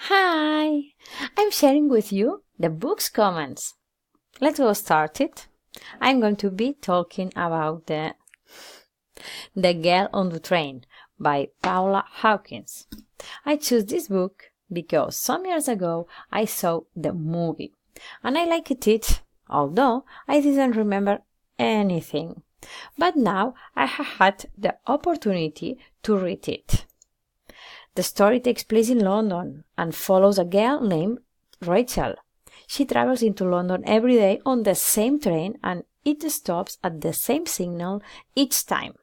Hi! I'm sharing with you the book's comments. Let's go start it. I'm going to be talking about The Girl on the Train by Paula Hawkins. I chose this book because some years ago I saw the movie and I liked it, although I didn't remember anything. But now I have had the opportunity to read it. The story takes place in London and follows a girl named Rachel. She travels into London every day on the same train and it stops at the same signal each time.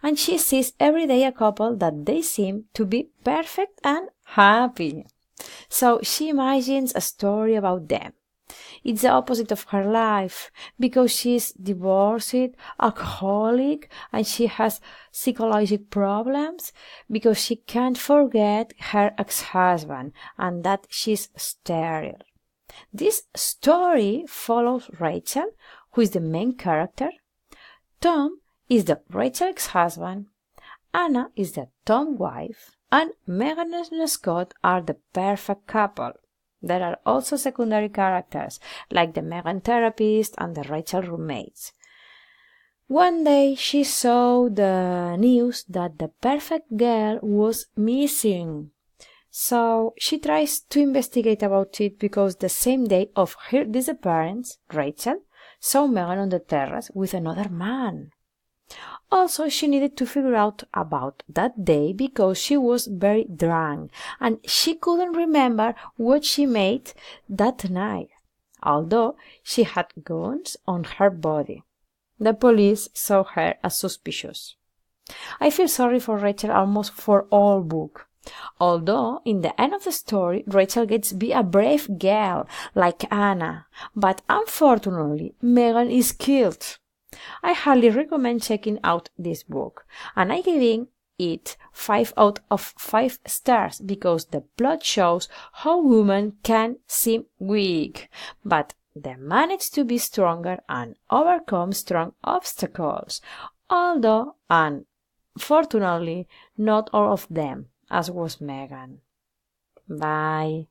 And she sees every day a couple that they seem to be perfect and happy. So she imagines a story about them. It's the opposite of her life because she's divorced, alcoholic, and she has psychological problems because she can't forget her ex-husband and that she's sterile. This story follows Rachel, who is the main character. Tom is the Rachel ex-husband. Anna is the Tom wife. And Megan and Scott are the perfect couple. There are also secondary characters, like the Megan therapist and the Rachel roommates. One day she saw the news that the perfect girl was missing. So she tries to investigate about it because the same day of her disappearance, Rachel saw Megan on the terrace with another man. Also, she needed to figure out about that day because she was very drunk and she couldn't remember what she made that night, although she had guns on her body. The police saw her as suspicious. I feel sorry for Rachel almost for all book. Although, in the end of the story, Rachel gets to be a brave girl like Anna, but unfortunately, Megan is killed. I highly recommend checking out this book, and I'm giving it 5 out of 5 stars because the plot shows how women can seem weak, but they manage to be stronger and overcome strong obstacles, although, unfortunately, not all of them, as was Megan. Bye.